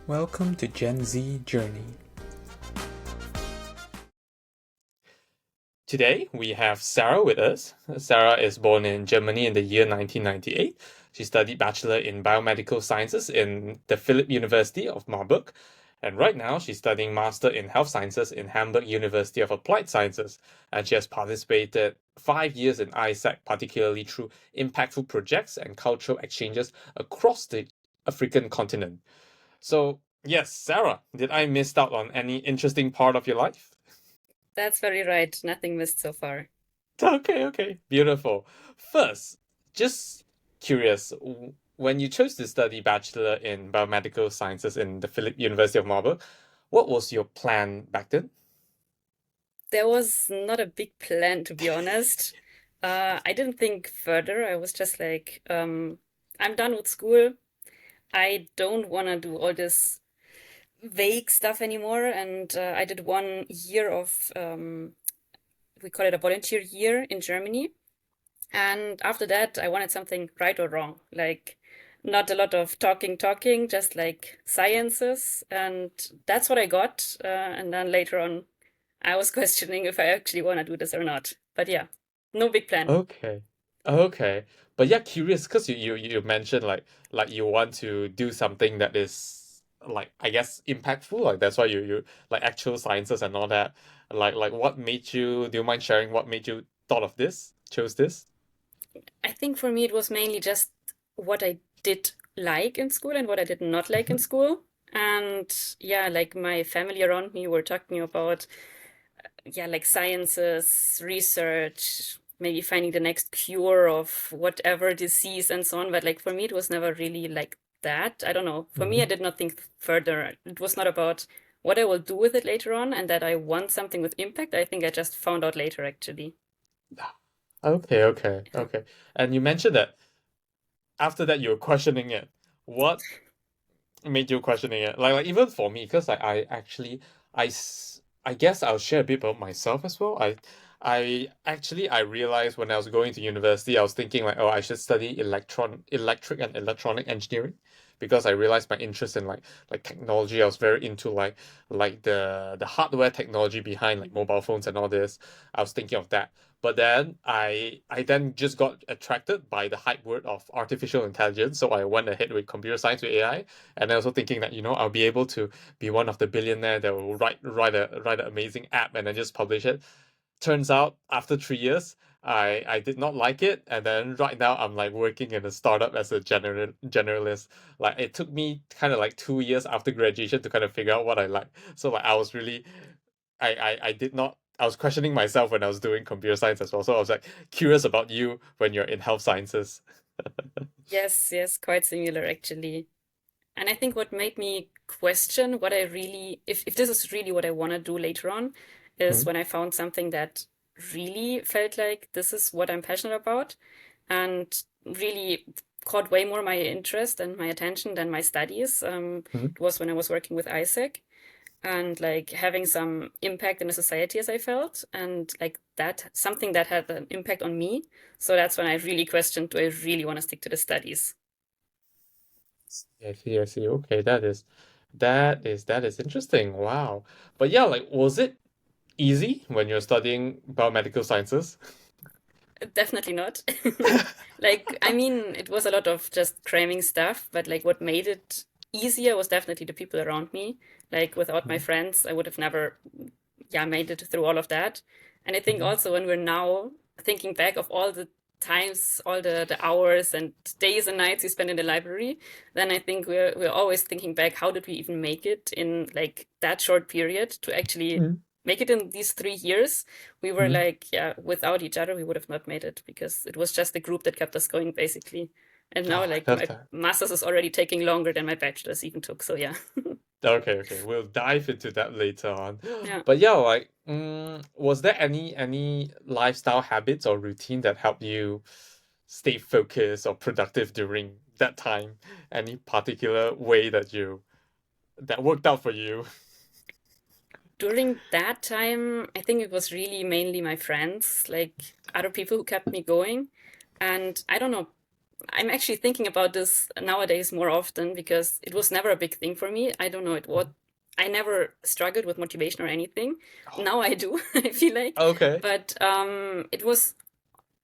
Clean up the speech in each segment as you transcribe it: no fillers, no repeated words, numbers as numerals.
Welcome to Gen Z Journey. Today we have Sarah with us. Sarah is born in Germany in the year 1998. She studied Bachelor in Biomedical Sciences in the Philipp University of Marburg. And right now she's studying Master in Health Sciences in Hamburg University of Applied Sciences. And she has participated 5 years in ISAC, particularly through impactful projects and cultural exchanges across the African continent. So, yes, Sarah, did I miss out on any interesting part of your life? That's very right. Nothing missed so far. Okay, okay, beautiful. First, just curious, when you chose to study Bachelor in Biomedical Sciences in the Philipp University of Marburg, what was your plan back then? There was not a big plan, to be honest. I didn't think further. I was just like, I'm done with school. I don't want to do all this vague stuff anymore. And I did 1 year of, we call it a volunteer year in Germany. And after that, I wanted something right or wrong, like not a lot of talking, just like sciences. And that's what I got. And then later on, I was questioning if I actually want to do this or not. But yeah, no big plan. Okay. Okay. But yeah, curious because you mentioned like you want to do something that is like I guess impactful. Like that's why you like actual sciences and all that. Like what made you, do you mind sharing what made you thought of this, chose this? I think for me, it was mainly just what I did like in school and what I did not like in Mhm. school. And yeah, like my family around me were talking about, yeah, like sciences, research, maybe finding the next cure of whatever disease and so on. But like for me, it was never really like that. I don't know. For me, I Mhm. did not think further. It was not about what I will do with it later on and that I want something with impact. I think I just found out later, actually. Okay, okay, okay. And you mentioned that after that you were questioning it. What made you questioning it? Like even for me, because I actually I guess I'll share a bit about myself as well. I realized when I was going to university, I was thinking like, oh, I should study electric and electronic engineering because I realized my interest in like technology. I was very into like the hardware technology behind like mobile phones and all this. I was thinking of that. But then I then just got attracted by the hype word of artificial intelligence. So I went ahead with computer science with AI, and I also thinking that I'll be able to be one of the billionaire that will write an amazing app and then just publish it. Turns out after 3 years, I did not like it, and then right now I'm like working in a startup as a generalist. Like it took me kind of like 2 years after graduation to kind of figure out what I like. So like I was really I did not. I was questioning myself when I was doing computer science as well. So I was like curious about you when you're in health sciences. Yes, yes, quite similar actually. And I think what made me question what I really, if this is really what I want to do later on, is Hmm. when I found something that really felt like this is what I'm passionate about and really caught way more my interest and my attention than my studies. Hmm. It was when I was working with Isaac and like having some impact in the society as I felt, and like that, something that had an impact on me. So that's when I really questioned, do I really want to stick to the studies? I see, I see. Okay, that is interesting. Wow. But yeah, like was it easy when you're studying biomedical sciences? Definitely not. Like, I mean, it was a lot of just cramming stuff, but like what made it easier was definitely the people around me. Like, without my Mhm, friends, I would have never, yeah, made it through all of that. And I think mhm, also when we're now thinking back of all the times, all the hours and days and nights we spent in the library, then I think we're always thinking back, how did we even make it in like that short period to actually mhm, make it in these 3 years? We were mhm. like, yeah, without each other, we would have not made it because it was just the group that kept us going, basically. And now, Oh, I like, love my that. master's is already taking longer than my bachelor's even took. So, yeah. Okay, okay. We'll dive into that later on. Yeah. But yeah, like, was there any lifestyle habits or routine that helped you stay focused or productive during that time? Any particular way that worked out for you? During that time, I think it was really mainly my friends, like other people who kept me going. And I don't know, I'm actually thinking about this nowadays more often because it was never a big thing for me. I don't know it what Mhm. I never struggled with motivation or anything. Oh, Now I do, I feel like. okay. But it was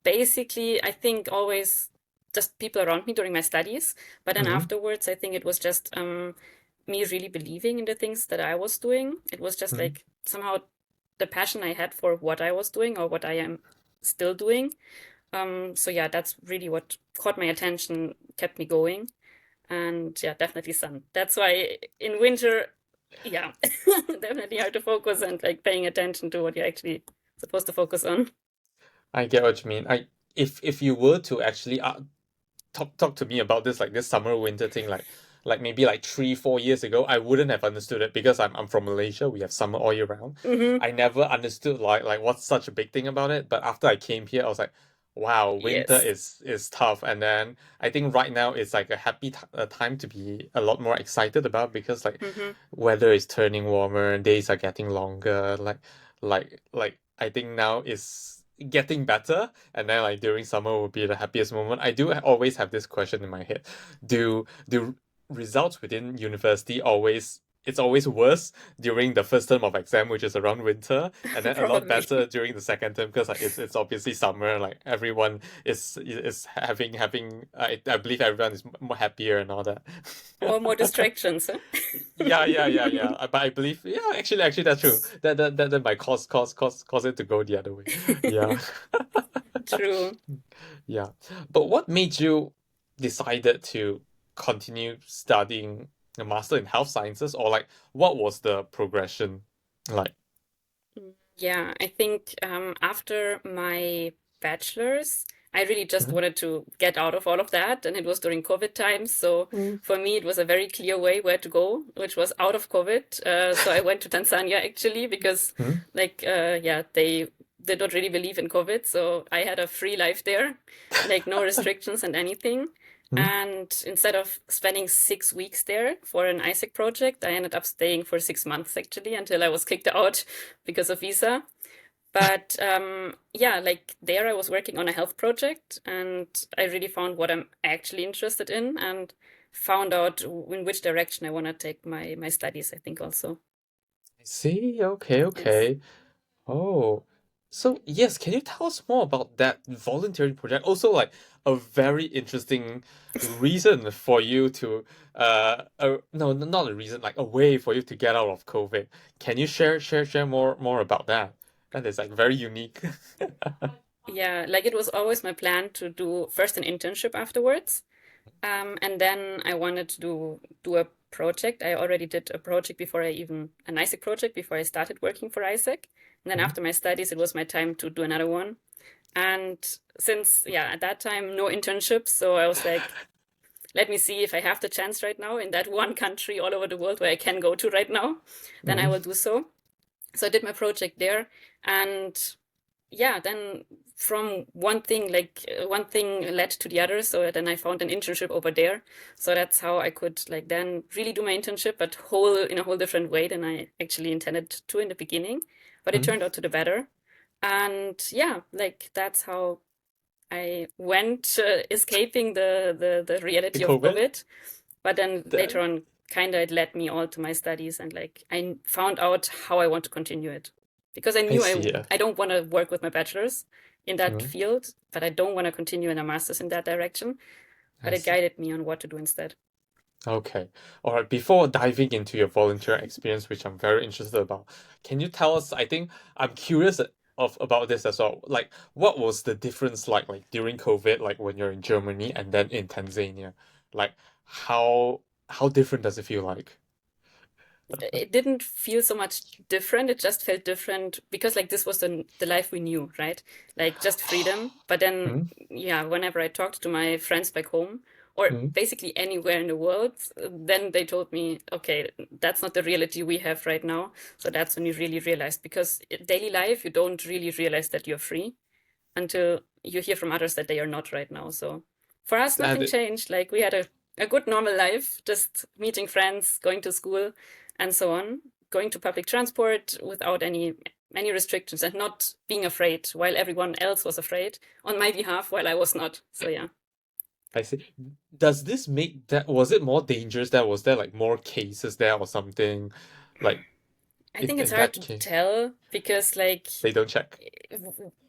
basically, I think, always just people around me during my studies. But then Mm-hmm. afterwards, I think it was just me really believing in the things that I was doing. It was just Mm-hmm. like somehow the passion I had for what I was doing or what I am still doing. So yeah, that's really what caught my attention, kept me going. And yeah, definitely sun. That's why in winter, yeah, definitely hard to focus and like paying attention to what you're actually supposed to focus on. I get what you mean. If you were to actually talk to me about this like this summer winter thing like maybe like 3 4 years ago, I wouldn't have understood it because I'm from Malaysia. We have summer all year round. Hmm. I never understood like what's such a big thing about it. But after I came here, I was like, wow, winter Yes. is tough. And then I think right now it's like a happy time to be a lot more excited about because like Hmm. weather is turning warmer, days are getting longer. Like I think now is getting better, and then like during summer will be the happiest moment. I do always have this question in my head. Do results within university always it's always worse during the first term of exam, which is around winter, and then a lot Probably. better during the second term because like it's obviously summer. Like everyone is having I believe everyone is more happier and all that. Or more distractions, huh? Yeah. But I believe, yeah, actually, that's true. That might cause it to go the other way. Yeah, True. yeah. But what made you decided to continue studying a master in health sciences, or like what was the progression like? Yeah, I think after my bachelor's, I really just Mhm. wanted to get out of all of that. And it was during COVID times. So Mm. for me, it was a very clear way where to go, which was out of COVID. So I went to Tanzania actually because, Mm. like, yeah, they did not really believe in COVID. So I had a free life there, like, no restrictions and anything. Mm. And instead of spending 6 weeks there for an ISEC project, I ended up staying for 6 months actually until I was kicked out because of visa. But yeah, like there I was working on a health project and I really found what I'm actually interested in and found out in which direction I want to take my studies, I think also. I see. Okay, Yes. okay. Oh, so yes, can you tell us more about that volunteering project? Also, like a very interesting reason for you to no, not a reason, like a way for you to get out of COVID. Can you share more about that? That is like very unique. Yeah, like it was always my plan to do first an internship afterwards. And then I wanted to do a project. I already did a project before I even an ISEC project before I started working for ISEC. And then Mhm. after my studies, it was my time to do another one. And since, yeah, at that time, no internships. So I was like, let me see if I have the chance right now in that one country all over the world where I can go to right now, then I Mhm. will do so. So I did my project there. And yeah, then from one thing, like one thing led to the other. So then I found an internship over there. So that's how I could like then really do my internship, but whole in a whole different way than I actually intended to in the beginning. But it Mhm. turned out to the better. And yeah, like that's how I went escaping the The reality of COVID? COVID. But then later That on, kind of it led me all to my studies and like I found out how I want to continue it. Because I I knew see. I don't want to work with my bachelor's in that Mhm. field, but I don't want to continue in a master's in that direction. I But it see. guided me on what to do instead. Okay. All right. Before diving into your volunteer experience, which I'm very interested about, can you tell us? I think I'm curious of about this as well. Like, what was the difference like during COVID, like when you're in Germany and then in Tanzania? Like, how different does it feel like? It didn't feel so much different. It just felt different because like this was the life we knew, right? Like just freedom. But then, Hmm? yeah, whenever I talked to my friends back home or Hmm? basically anywhere in the world, then they told me, okay, that's not the reality we have right now. So that's when you really realized because in daily life, you don't really realize that you're free until you hear from others that they are not right now. So for us, And nothing changed. Like we had a good normal life, just meeting friends, going to school, and so on, going to public transport without any restrictions and not being afraid while everyone else was afraid on my behalf while I was not. So yeah. I see. Does this make that was it more dangerous there? Was there like more cases there or something? Like I think it's in hard that to case, tell because like they don't check.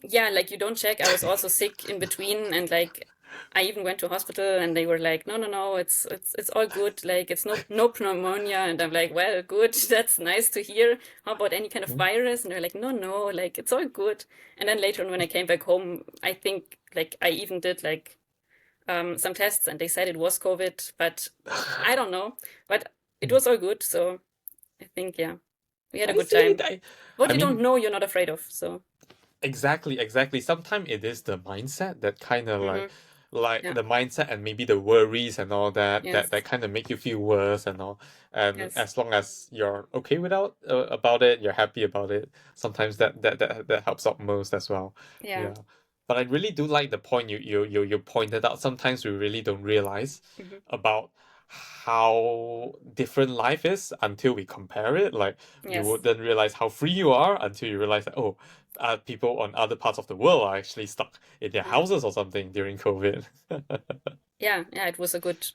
yeah, like you don't check. I was also sick in between and like I even went to hospital and they were like, no, it's all good. Like it's no pneumonia. And I'm like, well, good. That's nice to hear. How about any kind of Mm. virus? And they're like, no, like it's all good. And then later on when I came back home, I think like I even did like some tests and they said it was COVID, but I don't know. But it was all good. So I think yeah, we had a I good see. time. I What you don't mean, know, you're not afraid of. So exactly, exactly. Sometimes it is the mindset that kind of hmm like yeah, the mindset and maybe the worries and all that yes, that kind of make you feel worse and all. And yes, as long as you're okay without about it, you're happy about it. Sometimes that helps out most as well. yeah. Yeah. But I really do like the point you pointed out. Sometimes we really don't realize hmm about how different life is until we compare it. Like you Yes. wouldn't realize how free you are until you realize that, oh, people on other parts of the world are actually stuck in their Mm. houses or something during COVID. Yeah, yeah, it was a good,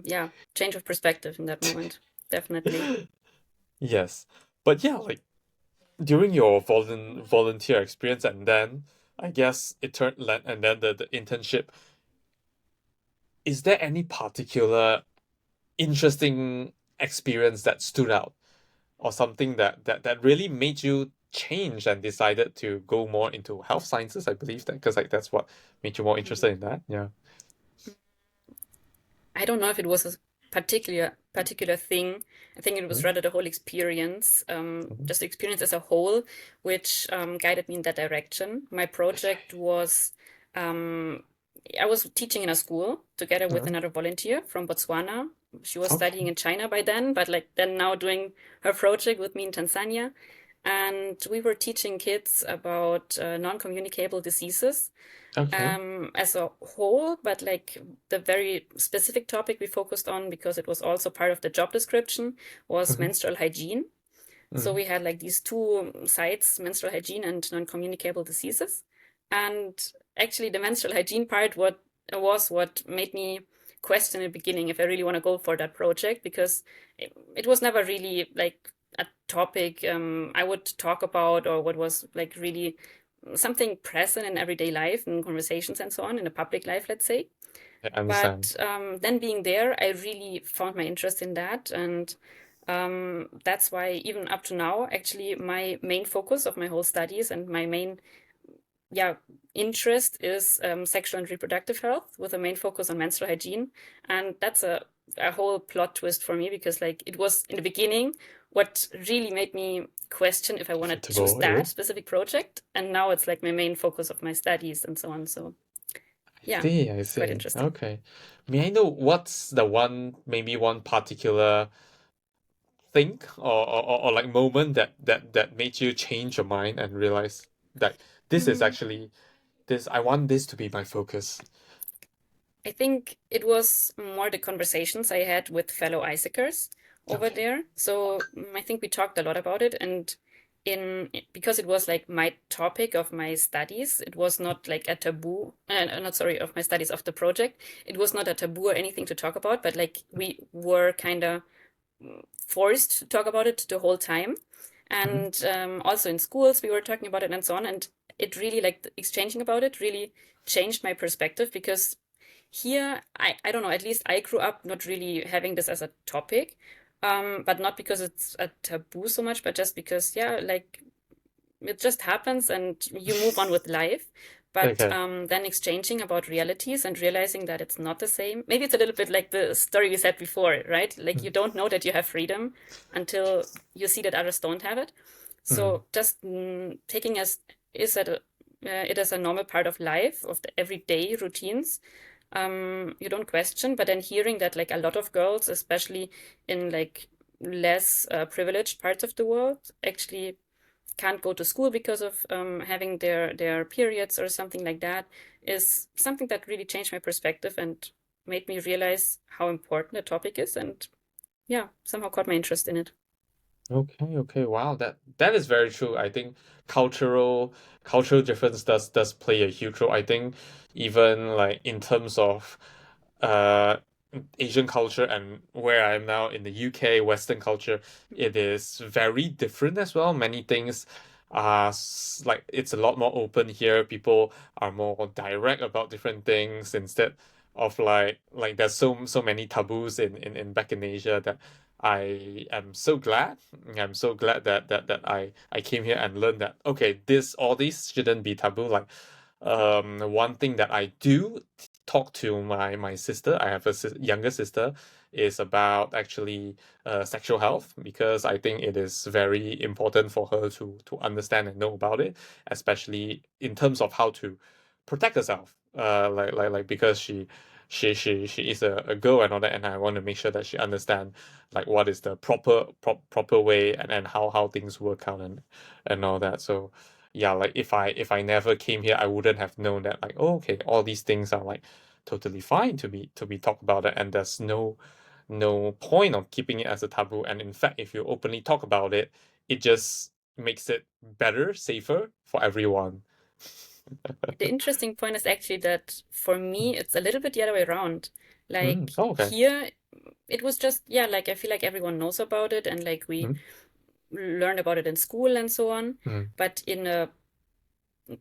yeah, change of perspective in that moment. Definitely. Yes. But yeah, like during your volunteer experience and then I guess it turned and then the internship, is there any particular interesting experience that stood out or something that really made you change and decided to go more into health sciences? I believe that because like that's what made you more Mhm. interested in that. Yeah. I don't know if it was a particular thing. I think it was Mhm, rather the whole experience, mhm, just the experience as a whole, which guided me in that direction. My project was um, I was teaching in a school together with mhm. another volunteer from Botswana. She was studying Okay. in China by then, but like then now doing her project with me in Tanzania. And we were teaching kids about non-communicable diseases Okay. as a whole, but like the very specific topic we focused on because it was also part of the job description was Mhm, menstrual hygiene. So mhm. we had like these two sites, menstrual hygiene and non-communicable diseases. And actually the menstrual hygiene part what made me question in the beginning if I really want to go for that project because it was never really like a topic I would talk about or what was like really something present in everyday life and conversations and so on in the public life, let's say. I understand. But then being there, I really found my interest in that. And that's why, even up to now, actually, my main focus of my whole studies and my main, yeah, interest is sexual and reproductive health with a main focus on menstrual hygiene. And that's a whole plot twist for me because, like, it was in the beginning what really made me question if I want to To choose go that in. specific project. And now it's like my main focus of my studies and so on. So, yeah, I quite see. interesting. Okay. May I know what's the one, maybe one particular thing or like moment that made you change your mind and realize that this is Mm, actually this, I want this to be my focus. I think it was more the conversations I had with fellow Isaacers over Okay. there. So I think we talked a lot about it, and because it was like my topic of my studies, it was not like a taboo. Not sorry, of my studies of the project. It was not a taboo or anything to talk about, but like we were kind of forced to talk about it the whole time. Mhm. And also in schools, we were talking about it and so on. And it really, like, exchanging about it really changed my perspective because here, I don't know, at least I grew up not really having this as a topic, but not because it's a taboo so much, but just because, yeah, like it just happens and you move on with life. But Okay. then exchanging about realities and realizing that it's not the same. Maybe it's a little bit like the story we said before, right? Like you Mm. don't know that you have freedom until you see that others don't have it. Mm. So just taking as is that it is a normal part of life, of the everyday routines. You don't question, but then hearing that like a lot of girls, especially in like less privileged parts of the world, actually can't go to school because of having their periods or something like that is something that really changed my perspective and made me realize how important the topic is and yeah, somehow caught my interest in it. Okay, okay. Wow, that is very true. I think cultural difference does play a huge role. I think even like in terms of uh Asian culture and where I am now in the UK, Western culture, it is very different as well. Many things are like it's a lot more open here. People are more direct about different things instead of like there's so many taboos in back in Asia that I am so glad. I'm so glad that I came here and learned that okay, this all these shouldn't be taboo. Like one thing that I do talk to my sister, I have a younger sister, is about actually sexual health because I think it is very important for her to understand and know about it, especially in terms of how to protect herself. Like because she is a girl and all that, and I want to make sure that she understand like what is the proper way and how things work out and all that. So yeah, like if I never came here, I wouldn't have known that like, oh, okay, all these things are like totally fine to be talked about it, and there's no point of keeping it as a taboo. And in fact, if you openly talk about it, it just makes it better, safer for everyone. The interesting point is actually that for me, it's a little bit the other way around. Like Mm. Oh, okay. here, it was just, yeah, like I feel like everyone knows about it and like we Mm. learned about it in school and so on. Mm. But in a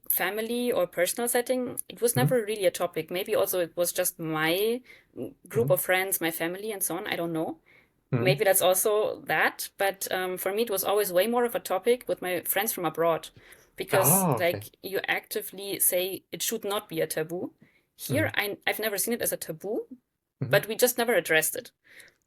family or personal setting, it was Mm. never really a topic. Maybe also it was just my group Mm. of friends, my family, and so on. I don't know. Mm. Maybe that's also that. But for me, it was always way more of a topic with my friends from abroad because, Oh, okay. like, you actively say it should not be a taboo. Here, Mm. I've never seen it as a taboo, Mm. but we just never addressed it.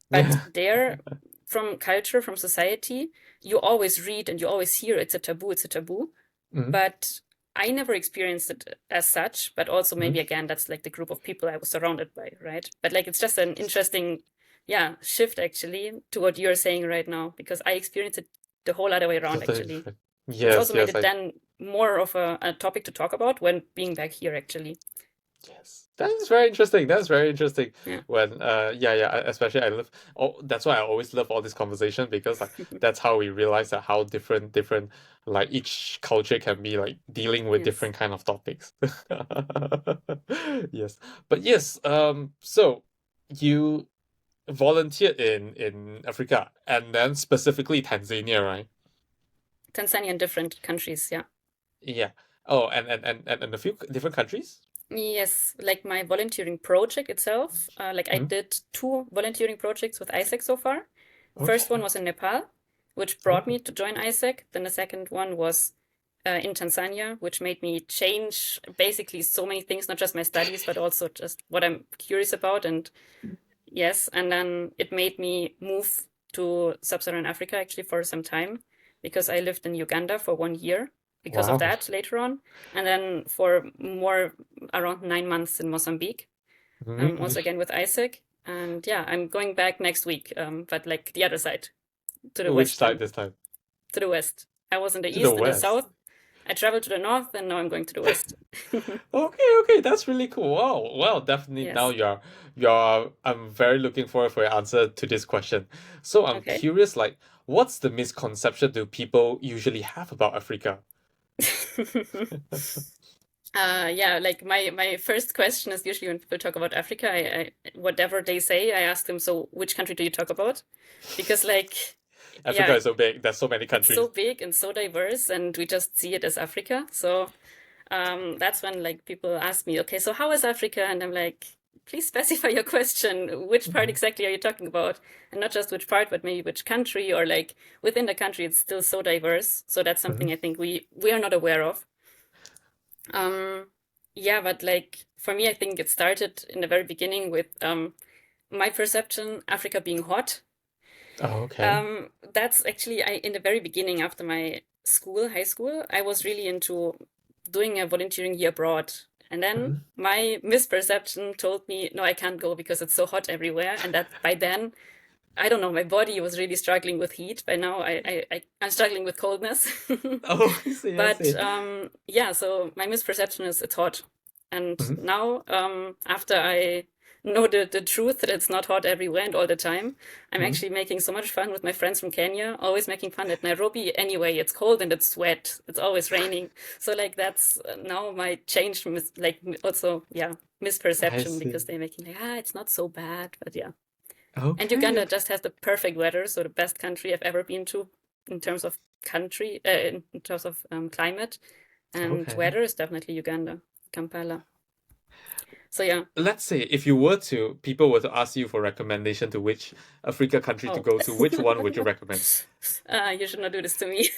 But Yeah. there, from culture, from society, you always read and you always hear it's a taboo, it's a taboo. Mm. But I never experienced it as such, but also maybe Mm. again, that's like the group of people I was surrounded by, right? But like it's just an interesting, yeah, shift actually to what you're saying right now, because I experienced it the whole other way around Totally actually, different. which also Yes, made yes, it I then more of a topic to talk about when being back here actually. yes. That is very interesting. That's very interesting. Yeah. When yeah, especially I love oh that's why I always love all this conversation because like that's how we realize that how different like each culture can be like dealing with Yes. different kind of topics. Yes. But yes, so you volunteered in Africa and then specifically Tanzania, right? Tanzania and different countries, yeah. Yeah. Oh, and a few different countries? Yes, like my volunteering project itself, like I Hmm. did two volunteering projects with ISEC so far. First one Okay. was in Nepal, which brought Oh. me to join ISEC. Then the second one was in Tanzania, which made me change basically so many things, not just my studies, but also just what I'm curious about. And yes, and then it made me move to Sub-Saharan Africa actually for some time because I lived in Uganda for 1 year because of Wow. that later on. And then for more around 9 months in Mozambique, Mm. also again with Isaac. And yeah, I'm going back next week, but like the other side, to the Which west side then, this time? to the west. I was in the To the east and the west. south. I traveled to the north, and now I'm going to the west. Okay, that's really cool. Wow, well, definitely now Yes. you're I'm very looking forward for your answer to this question. So I'm Okay. curious, like, what's the misconception do people usually have about Africa? Yeah, like my first question is usually when people talk about Africa, I whatever they say, I ask them, so which country do you talk about? Because like, Africa yeah, is so big, there's so many it's so countries. big and so diverse, and we just see it as Africa. So that's when like people ask me, okay, so how is Africa? And I'm like, please specify your question. Which part Mhm. exactly are you talking about? And not just which part, but maybe which country, or like within the country, it's still so diverse. So that's Mhm. something I think we are not aware of. Um, yeah, but like for me, I think it started in the very beginning with my perception, Africa being hot. Oh, okay. That's actually I in the very beginning after my school, high school, I was really into doing a volunteering year abroad. And then Mhm. my misperception told me, no, I can't go because it's so hot everywhere. And that by then, I don't know, my body was really struggling with heat. By now, I'm struggling with coldness. Oh, I see, I But see. yeah, so my misperception is it's hot. And Mhm. now, after I know the truth that it's not hot everywhere and all the time, I'm Mhm. actually making so much fun with my friends from Kenya, always making fun at Nairobi. Anyway, it's cold and it's wet. It's always raining. So like that's now my change, also, yeah, I misperception see. because they're making like, it's not so bad, but yeah. And Okay, Uganda okay, just has the perfect weather, so the best country I've ever been to in terms of in terms of climate and okay. weather is definitely Uganda, Kampala. So yeah. Let's say if you were to, people were to ask you for recommendation to which Africa country to Oh. go to, which one would you recommend? You should not do this to me.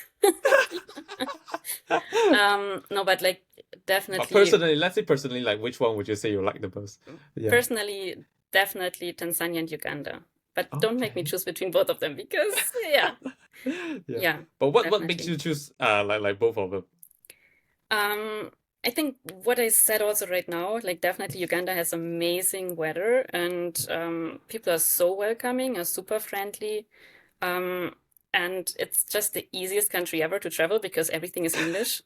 No, but like But definitely, personally, let's say personally, like which one would you say you like the most? Yeah. personally, definitely Tanzania and Uganda. But don't make me Okay. choose between both of them because, yeah, Yeah. yeah, But what makes definitely. you choose like both of them? Um, I think what I said also right now, like definitely Uganda has amazing weather and people are so welcoming, are super friendly. Um, and it's just the easiest country ever to travel because everything is English.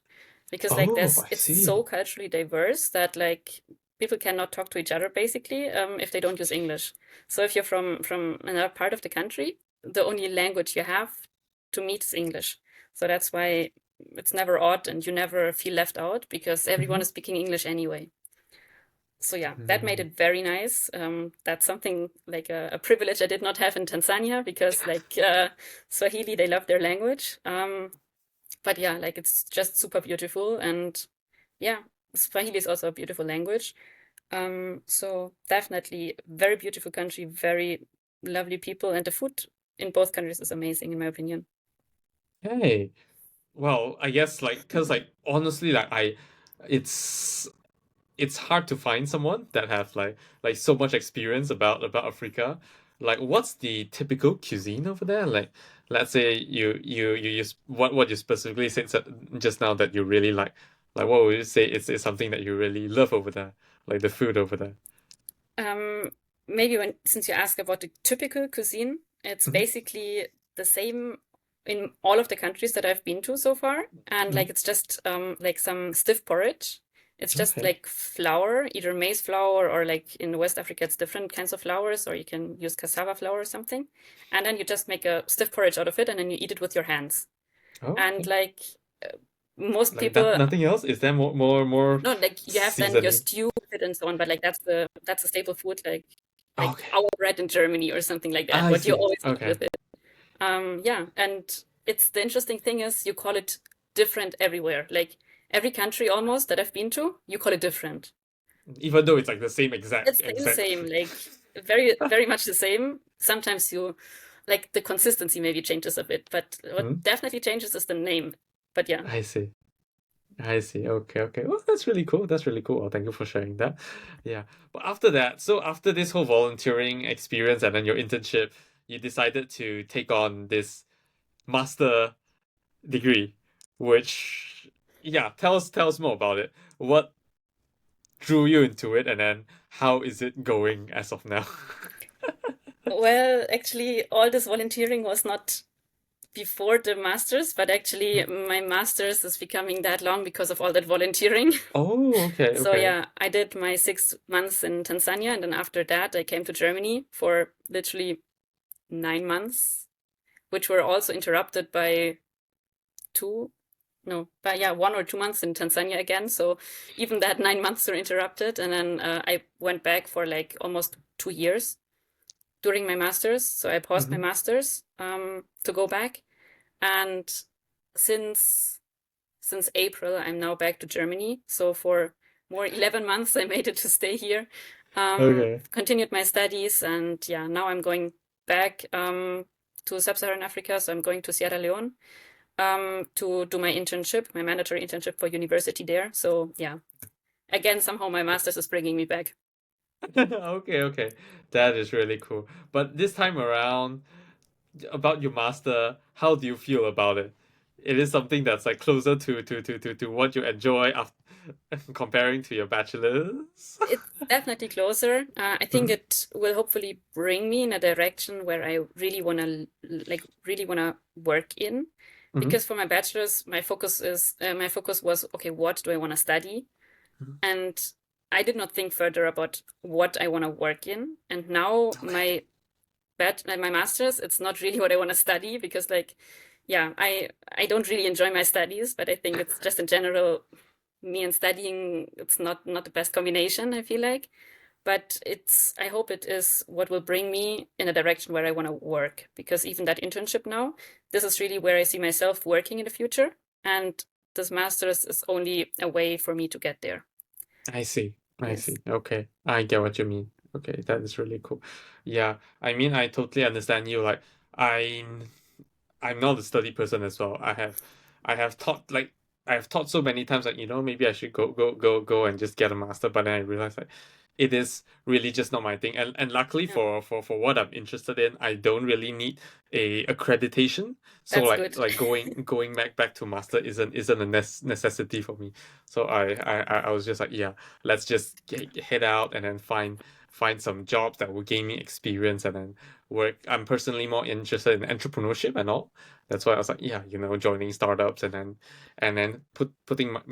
Because like Oh, there's I it's so see. culturally diverse that like people cannot talk to each other basically if they don't use English. So if you're from another part of the country, the only language you have to meet is English. So that's why it's never odd and you never feel left out because everyone Hmm. is speaking English anyway. So yeah, that made Mm. it very nice. That's something like a privilege I did not have in Tanzania because like Swahili, they love their language. But yeah, like it's just super beautiful and yeah, Swahili is also a beautiful language. So definitely very beautiful country, very lovely people, and the food in both countries is amazing in my opinion. Hey. Well, I guess like because like honestly like it's it's hard to find someone that have like so much experience about Africa. Like what's the typical cuisine over there? Like let's say you use what you specifically said just now that you really like what would you say is something that you really love over there? Like the food over there. Um, Maybe when since you ask about the typical cuisine, it's Hmm. basically the same in all of the countries that I've been to so far. And like Hmm. it's just like some stiff porridge. It's just Okay. like flour, either maize flour or like in West Africa, it's different kinds of flours, or you can use cassava flour or something. And then you just make a stiff porridge out of it, and then you eat it with your hands. Oh, And okay. like most Like that, people, nothing else? Is there more no, like you have then your seasoning? stew with it and so on, but like that's a staple food, like Okay. our bread in Germany or something like that. I What you see. always eat Okay. with it. Yeah, and it's the interesting thing is you call it different everywhere. Like every country almost that I've been to, you call it different. Even though it's like the same exact It's the exact same, food. like very very much the same. Sometimes you like the consistency maybe changes a bit, but what Hmm? definitely changes is the name. But yeah. I see. I see. Okay, okay. Well, that's really cool. That's really cool. Well, thank you for sharing that. Yeah. But after that, so after this whole volunteering experience and then your internship, you decided to take on this master degree, which yeah, tell us more about it. What drew you into it and then how is it going as of now? Well, actually, all this volunteering was not before the masters, but actually my masters is becoming that long because of all that volunteering. Oh, okay, So okay. yeah, I did my 6 months in Tanzania, and then after that I came to Germany for literally 9 months, which were also interrupted by two, no, but yeah, 1 or 2 months in Tanzania again. So even that 9 months were interrupted, and then I went back for like almost 2 years during my masters. So I paused my Hmm. masters to go back, and since April, I'm now back to Germany. So for more 11 months, I made it to stay here. Okay. Continued my studies, and yeah, now I'm going back to Sub-Saharan Africa. So I'm going to Sierra Leone to do my internship, my mandatory internship for university there. So yeah, again, somehow my master's is bringing me back. Okay, okay. That is really cool. But this time around, about your master, how do you feel about it? It is something that's like closer to what you enjoy after comparing to your bachelor's. It's definitely closer. I think Mhm, it will hopefully bring me in a direction where I really wanna really wanna work in. mhm, Because for my bachelor's, my focus was okay, what do I want to study? mhm. And I did not think further about what I want to work in. And now Okay. my master's, it's not really what I want to study because like, yeah, I don't really enjoy my studies, but I think it's just in general me and studying, it's not the best combination, I feel like. But I hope it is what will bring me in a direction where I want to work. Because even that internship now, this is really where I see myself working in the future. And this master's is only a way for me to get there. I see. I Yes. see. Okay. I get what you mean. Okay, that is really cool. Yeah, I mean, I totally understand you. Like, I'm I'm not a study person as well. I have thought like I have thought so many times like, maybe I should go and just get a master, but then I realized like it is really just not my thing. And luckily Yeah, for what I'm interested in, I don't really need a accreditation. So that's like good. like going back to master isn't a necessity for me. So I was just like, yeah, let's just head out and then find some jobs that will gain me experience and then work. I'm personally more interested in entrepreneurship and all. That's why I was like, yeah, joining startups and then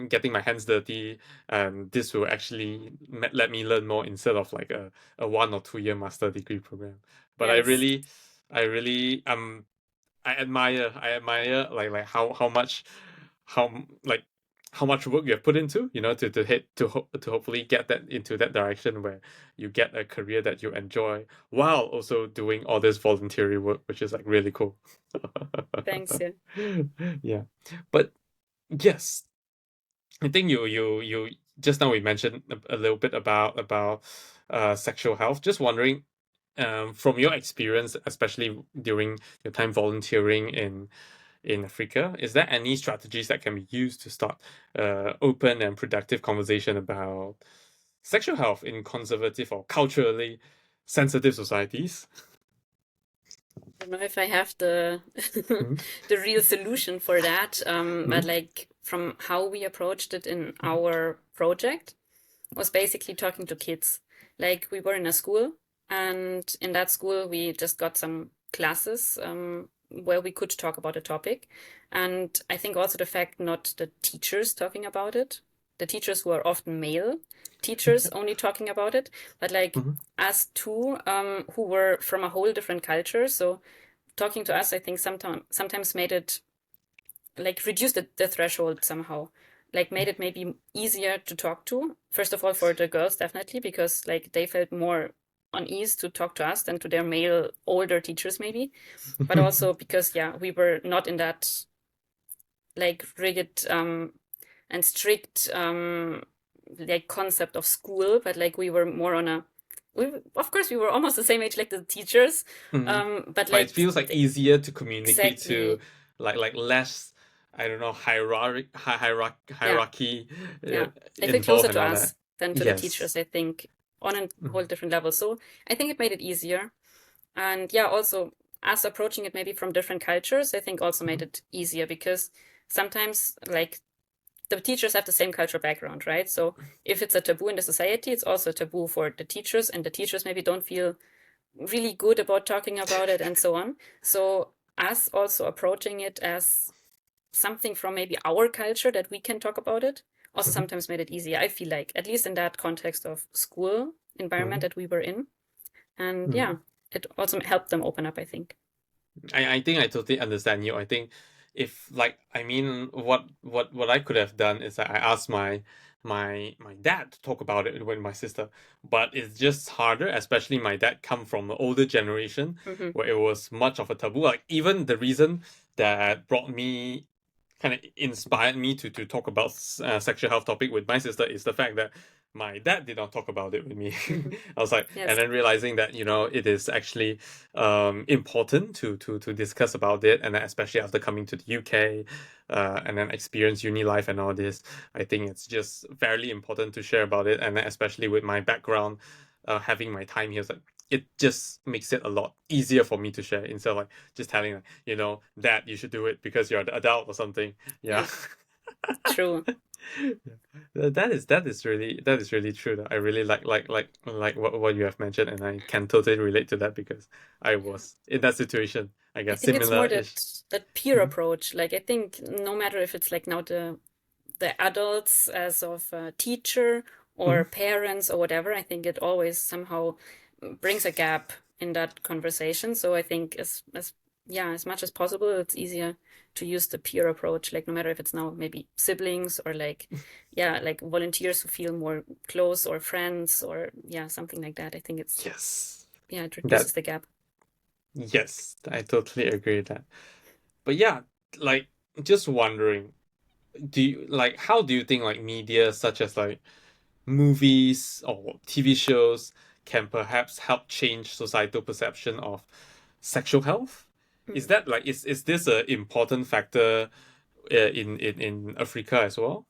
getting my hands dirty. And this will actually let me learn more instead of like a 1 or 2 year master degree program. But Yes. I really I admire like how like how much work you have put into, to hit to hopefully get that into that direction where you get a career that you enjoy while also doing all this voluntary work, which is like really cool. Thanks. Yeah. Yeah. But yes, I think you just now we mentioned a little bit about sexual health. Just wondering, from your experience, especially during your time volunteering in Africa, is there any strategies that can be used to start open and productive conversation about sexual health in conservative or culturally sensitive societies? I don't know if I have the Mhm, the real solution for that, but mhm, like from how we approached it in our project was basically talking to kids. Like we were in a school, and in that school we just got some classes where we could talk about a topic. And I think also the fact not the teachers talking about it, the teachers who are often male teachers only talking about it, but like mhm, us two who were from a whole different culture. So talking to us, I think sometimes made it like reduced the threshold somehow, like made it maybe easier to talk to. First of all, for the girls, definitely, because like they felt more on ease to talk to us than to their male older teachers, maybe. But mhm, also because, yeah, we were not in that like rigid and strict like concept of school, but like we were more on a we of course we were almost the same age like the teachers, mhm. but But it like feels like easier to communicate to exactly, like less, I don't know, yeah. hierarchy Yeah, they feel closer involved and to all that. us than to the Yes. teachers, I think, on a whole Mhm, different level. So I think it made it easier. And yeah, also us approaching it maybe from different cultures, I think also made mhm, it easier because sometimes like the teachers have the same cultural background, right? So if it's a taboo in the society, it's also a taboo for the teachers, and the teachers maybe don't feel really good about talking about it and so on. So us also approaching it as something from maybe our culture that we can talk about it also mhm, sometimes made it easier. I feel like, at least in that context of school environment mhm, that we were in. And yeah, mhm. it also helped them open up, I think. I think I totally understand you. I think if like I mean what I could have done is that I asked my dad to talk about it with my sister, but it's just harder, especially my dad come from the older generation Hmm. where it was much of a taboo. Like even the reason that brought me kind of inspired me to talk about sexual health topic with my sister is the fact that my dad did not talk about it with me. Hmm. I was like, and Yes. then realizing that it is actually important to discuss about it, and then especially after coming to the UK, and then experience uni life and all this, I think it's just very important to share about it, and then especially with my background, having my time here, it's like it just makes it a lot easier for me to share instead of like just telling like, that you should do it because you're the adult or something. Yeah. Yeah, true. Yeah. That is really true. That I really like what you have mentioned, and I can totally relate to that because I was in that situation. I I guess think it's more similar-ish. that peer Mhm, approach. Like I think no matter if it's like now the adults as of a teacher or mhm, parents or whatever, I think it always somehow brings a gap in that conversation. So I think as yeah, as much as possible, it's easier to use the peer approach, like no matter if it's now maybe siblings or like, yeah, like volunteers who feel more close or friends or yeah, something like that. I think it's, Yes. yeah, it That reduces the gap. yes, I totally agree with that. But yeah, like just wondering, do you like how do you think like media such as like movies or TV shows can perhaps help change societal perception of sexual health? Is Mm. that like is this an important factor in Africa as well?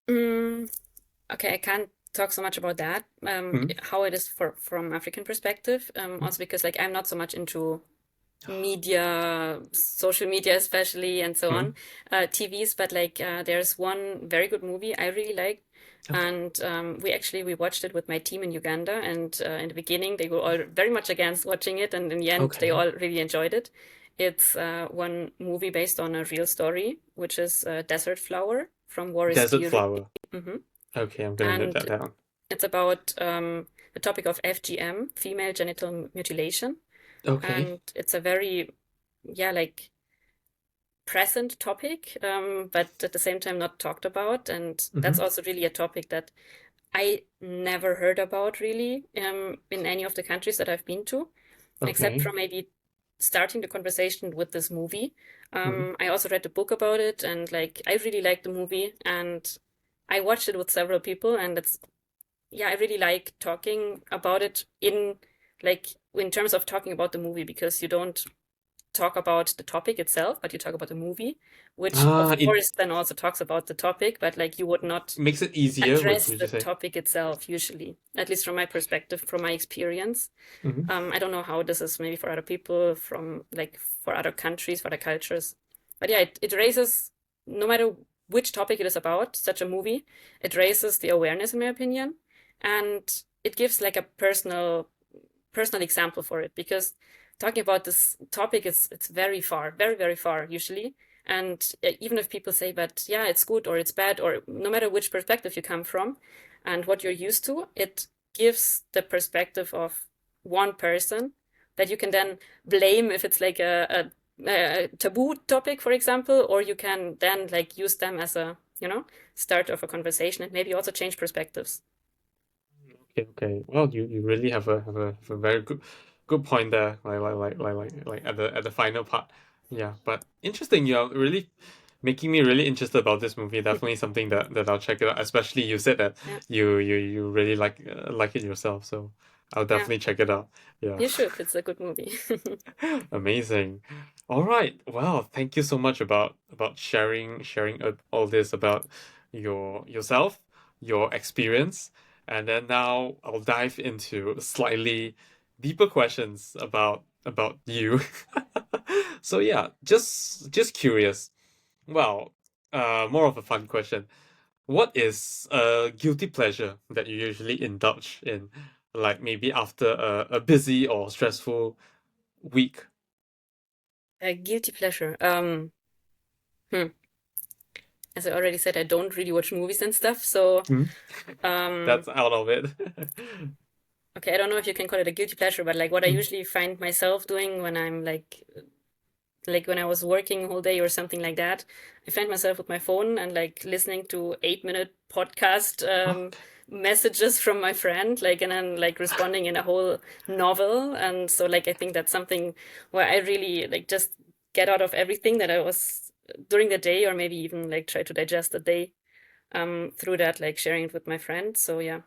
Mm, okay, I can't talk so much about that. Mm-hmm. How it is for from African perspective. Also because like I'm not so much into media, social media especially, and so Mm-hmm. on, TVs. But like, there's one very good movie I really like, Okay. and we watched it with my team in Uganda. And in the beginning, they were all very much against watching it, and in the end, they Okay. all really enjoyed it. It's one movie based on a real story, which is Desert Flower from Waris Desert Dirie. flower. hmm Okay, I'm gonna note And that down. it's about the topic of FGM, female genital mutilation, Okay. and it's a very yeah, like present topic, but at the same time not talked about. And that's Mm-hmm. also really a topic that I never heard about really in any of the countries that I've been to, except Okay. from maybe starting the conversation with this movie. Mm-hmm. I also read the book about it, and like I really liked the movie, and I watched it with several people, and it's yeah, I really like talking about it in like in terms of talking about the movie because you don't talk about the topic itself, but you talk about the movie, which of It course then also talks about the topic, but like you would not makes it easier, address would you the say? topic itself usually, at least from my perspective, from my experience. Mm-hmm. I don't know how this is maybe for other people from like for other countries, for other cultures. But yeah, it raises, no matter which topic it is about, such a movie, it raises the awareness in my opinion. And it gives like a personal example for it because talking about this topic is it's very far, very, very far usually. And even if people say, but yeah, it's good or it's bad, or no matter which perspective you come from and what you're used to, it gives the perspective of one person that you can then blame if it's like a taboo topic, for example, or you can then like use them as a, start of a conversation and maybe also change perspectives. Okay, okay. Well, you really have a very good point there. Like at the final part. Yeah, but interesting. You're really making me really interested about this movie. Definitely something that I'll check it out. Especially you said that Yeah, you really like it yourself. So I'll yeah, definitely check it out. Yeah. you should. It's a good movie. Amazing. All right. Well, thank you so much about sharing all this about yourself, your experience, and then now I'll dive into slightly deeper questions about you. So yeah, just curious. Well, more of a fun question. What is a guilty pleasure that you usually indulge in, like maybe after a busy or stressful week? A guilty pleasure. Hmm. As I already said, I don't really watch movies and stuff. So, Hmm? um, That's out of it. okay, I don't know if you can call it a guilty pleasure, but like what I Mm. usually find myself doing when I'm like when I was working whole day or something like that, I find myself with my phone and like listening to 8-minute podcast Okay. messages from my friend, like and then like responding in a whole novel. And so like I think that's something where I really like just get out of everything that I was during the day, or maybe even like try to digest the day through that, like sharing it with my friend. So yeah.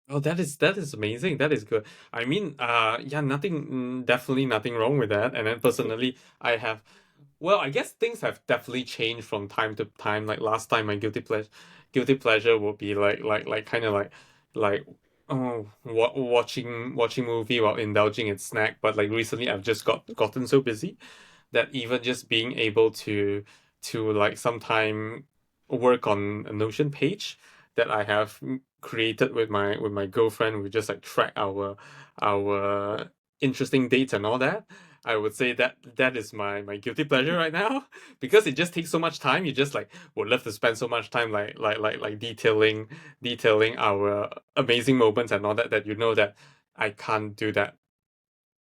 Oh, that is amazing. That is good. I mean, yeah, definitely nothing wrong with that. And then personally, I have, well, I guess things have definitely changed from time to time. Like last time, my guilty pleasure would be like kind of like oh, watching movie while indulging in snack. But like recently, I've just gotten so busy that even just being able to like sometime work on a Notion page that I have created with my girlfriend. We just like track our interesting dates and all that. I would say that is my guilty pleasure right now because it just takes so much time. You just like would love to spend so much time like detailing our amazing moments and all that, that you know that I can't do that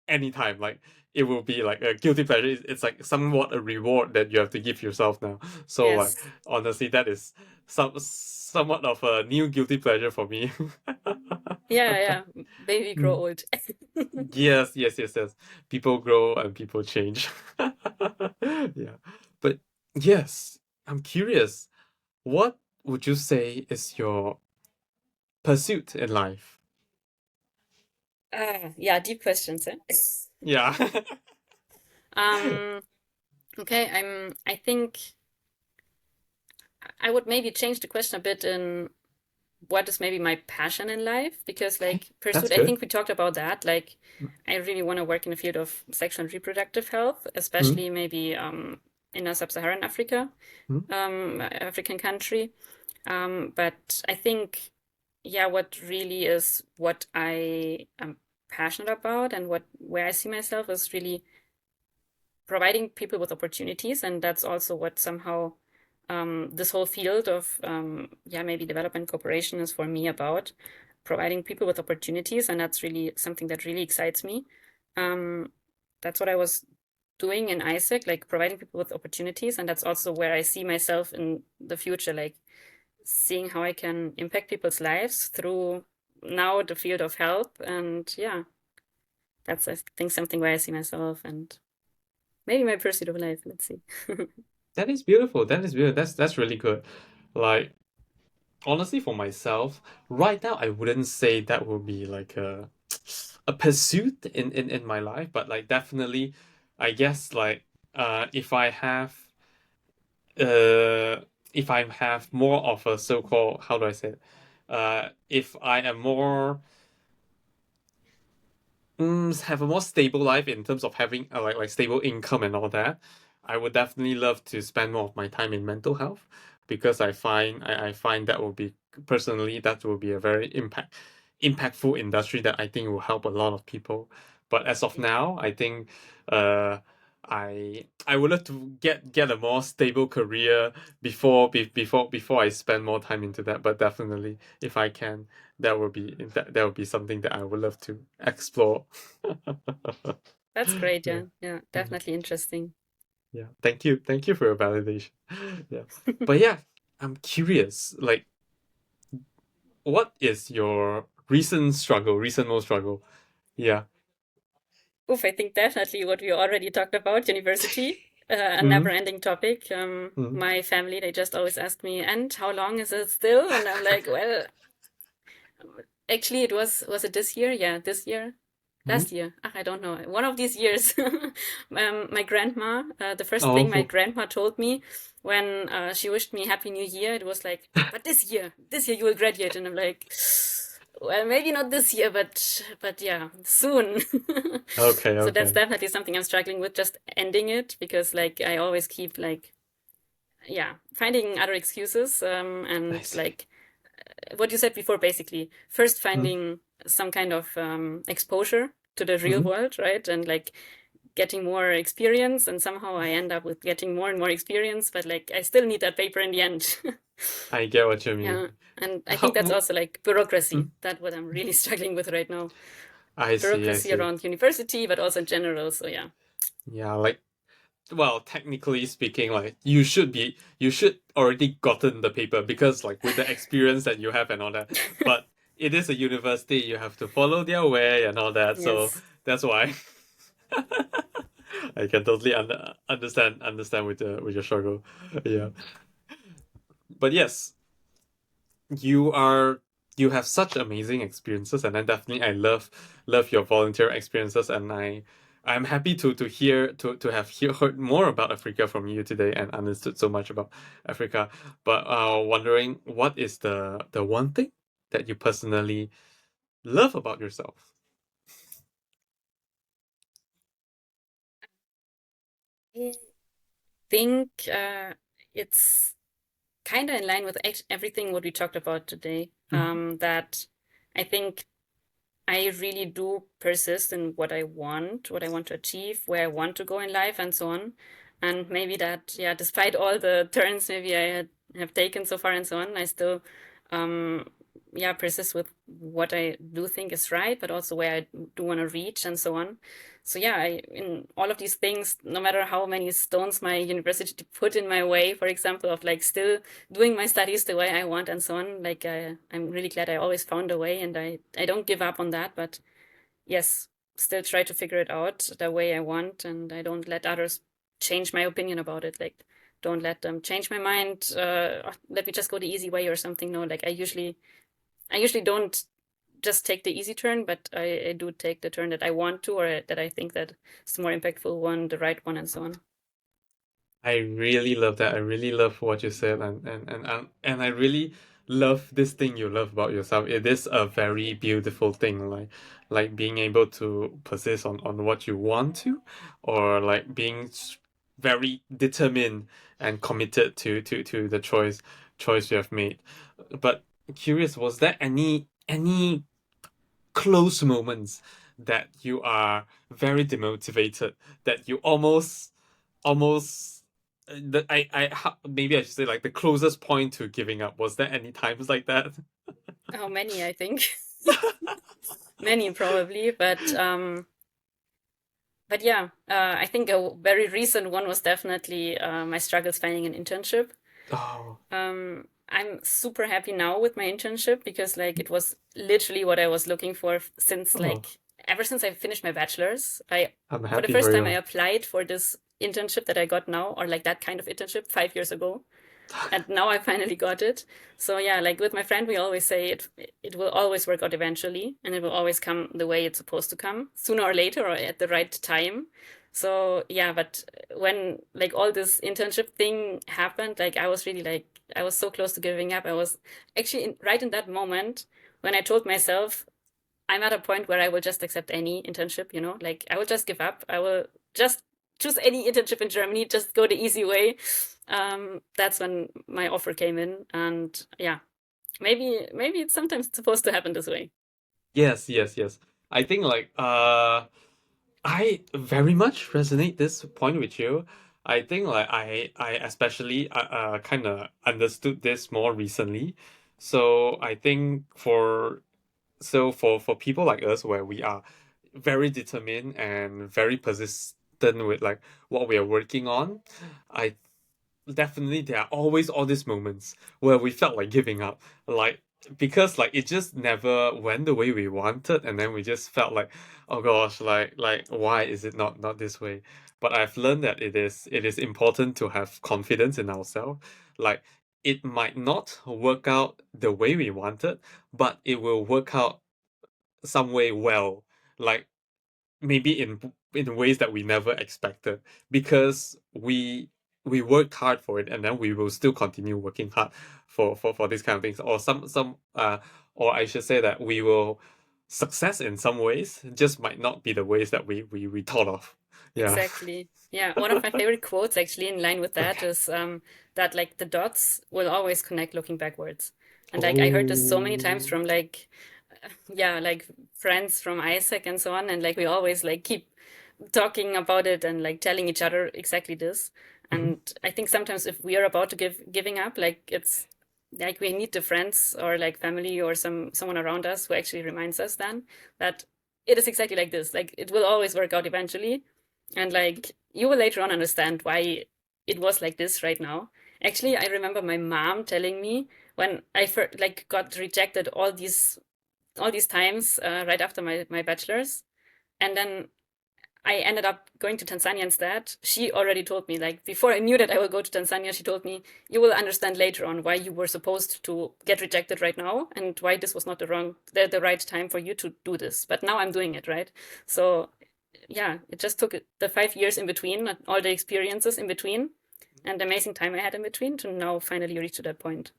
anytime. Like it will be like a guilty pleasure. It's like somewhat a reward that you have to give yourself now. So like Yes. honestly, that is somewhat of a new guilty pleasure for me. Yeah, yeah. Baby grow Mm. old. Yes, yes, yes, yes. People grow and people change. Yeah. But yes, I'm curious. What would you say is your pursuit in life? Yeah, deep questions, eh? Yeah. Um, okay, I think I would maybe change the question a bit in what is maybe my passion in life, because Okay, like that's pursuit, I good. think we talked about that. Like I really want to work in the field of sexual and reproductive health, Mm, especially maybe in a sub-Saharan Africa, mm, African country. But I think, yeah, what really is what I am passionate about and what where I see myself is really providing people with opportunities, and that's also what somehow this whole field of yeah, maybe development cooperation is for me about providing people with opportunities, and that's really something that really excites me. Um, that's what I was doing in ISEC, like providing people with opportunities, and that's also where I see myself in the future, like seeing how I can impact people's lives through now the field of health, and yeah, that's I think something where I see myself and maybe my pursuit of life. Let's see. that is beautiful. That is beautiful. That's really good. Like honestly, for myself, right now, I wouldn't say that will be like a pursuit in my life, but like definitely, I guess like if I have uh if I have more of a so-called, how do I say it? If I am more have a more stable life in terms of having like stable income and all that, I would definitely love to spend more of my time in mental health because I find that will be personally that will be a very impactful industry that I think will help a lot of people. But as of now, I think uh I would love to get a more stable career before I spend more time into that. But definitely, if I can, that would be something that I would love to explore. That's great. Yeah, Yeah. Yeah. yeah, Definitely interesting. yeah. Thank you for your validation. Yeah, but yeah, I'm curious. Like, what is your recent most struggle? Yeah. Oof, I think definitely what we already talked about, university, a Mm, never-ending topic. mm, My family, they just always ask me, and how long is it still? And I'm like, well, actually, was it this year? Yeah, this year. mm. Last year. Ah, I don't know. One of these years. My grandma, the first thing my Oh, grandma told me when she wished me Happy New Year, it was like, but this year you will graduate. And I'm like, well, maybe not this year, but yeah, soon. okay, So that's okay. definitely something I'm struggling with, just ending it, because like I always keep like, yeah, finding other excuses, I and see. like what you said before, basically, first Mm, finding some kind of exposure to the real mm. world, right? And like getting more experience, and somehow I end up with getting more and more experience, but like I still need that paper in the end. I get what you mean. Yeah. And I How? think that's also like bureaucracy. Mm, That's what I'm really struggling with right now. I see. I Bureaucracy see. around university, but also in general. So yeah. Yeah, like well, technically speaking, like you should already gotten the paper because like with the experience that you have and all that. But it is a university, you have to follow their way and all that. So Yes. that's why I can totally understand with your struggle. Yeah. But yes, you are you have such amazing experiences and then definitely I love your volunteer experiences and I'm happy to hear to have heard more about Africa from you today and understood so much about Africa. But wondering what is the one thing that you personally love about yourself? I think it's kind of in line with everything what we talked about today. Mhm. That I think I really do persist in what I want to achieve, where I want to go in life, and so on. And maybe that, yeah, despite all the turns maybe have taken so far and so on, I still, um, yeah, persist with what I do think is right, but also where I do want to reach and so on. So yeah, in all of these things, no matter how many stones my university put in my way, for example, of like still doing my studies the way I want and so on, like I'm really glad I always found a way, and I don't give up on that, but yes, still try to figure it out the way I want, and I don't let others change my opinion about it. Like, don't let them change my mind. Let me just go the easy way or something. No, like I usually don't just take the easy turn, but I do take the turn that I want to, or that I think that is the more impactful one, the right one, and so on. I really love that. I really love what you said, and I really love this thing you love about yourself. It is a very beautiful thing, like being able to persist on what you want to, or like being very determined and committed to the choice you have made. But curious, was there any close moments that you are very demotivated, that you almost that maybe I should say like the closest point to giving up? Was there any times like that? How many, I think. Many probably, but yeah, I think a very recent one was definitely my struggles finding an internship. Oh, I'm super happy now with my internship because like it was literally what I was looking for since oh, like ever since I finished my bachelor's. I I'm For the happy first for time I you. applied for this internship that I got now, or like that kind of internship 5 years ago, and now I finally got it. So yeah, like with my friend, we always say it will always work out eventually, and it will always come the way it's supposed to come, sooner or later, or at the right time. So yeah, but when like all this internship thing happened, like I was really like I was so close to giving up. I was actually right in that moment when I told myself I'm at a point where I will just accept any internship, like I will just give up. I will just choose any internship in Germany, just go the easy way. That's when my offer came in. And yeah, maybe it's sometimes supposed to happen this way. Yes, yes, yes. I think like I very much resonate this point with you. I think like I especially kind of understood this more recently. So I think for people like us where we are very determined and very persistent with like what we are working on, I definitely there are always all these moments where we felt like giving up, like because like it just never went the way we wanted, and then we just felt like, oh gosh, like why is it not this way? But I've learned that it is important to have confidence in ourselves. Like it might not work out the way we wanted, but it will work out some way well. Like maybe in ways that we never expected, because we worked hard for it, and then we will still continue working hard for these kind of things, or or I should say that we will success in some ways, just might not be the ways that we thought of. Yeah. Exactly. Yeah, one of my favorite quotes actually in line with that Okay. is that like the dots will always connect looking backwards. And like I heard this so many times Oh. from like yeah, like friends from Isaac and so on, and like we always like keep talking about it and like telling each other exactly this. Mhm. And I think sometimes if we are about to giving up, like it's like we need the friends or like family or someone around us who actually reminds us then that it is exactly like this. Like it will always work out eventually, and like you will later on understand why it was like this right now. Actually, I remember my mom telling me when I first like got rejected all these times right after my bachelor's, and then I ended up going to Tanzania instead. She already told me, like, before I knew that I will go to Tanzania, she told me, you will understand later on why you were supposed to get rejected right now and why this was not the right time for you to do this. But now I'm doing it, right? So, yeah, it just took the 5 years in between, all the experiences in between, and the amazing time I had in between to now finally reach to that point.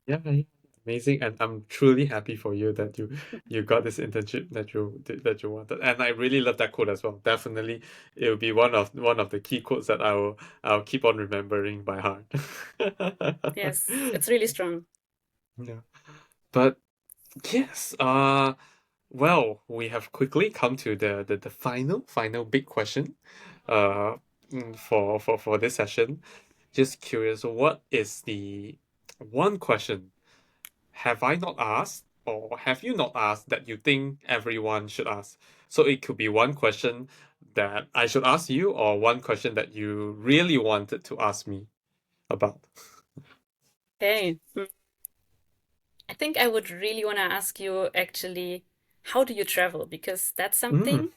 Yeah, yeah. Amazing, and I'm truly happy for you that you got this internship that you wanted, and I really love that quote as well. Definitely, it will be one of the key quotes that I'll keep on remembering by heart. Yes, it's really strong. Yeah, but yes, well, we have quickly come to the final big question, uh, for this session. Just curious, what is the one question have I not asked, or have you not asked that you think everyone should ask? So it could be one question that I should ask you, or one question that you really wanted to ask me about. Okay. I think I would really want to ask you actually, how do you travel? Because that's Mm. something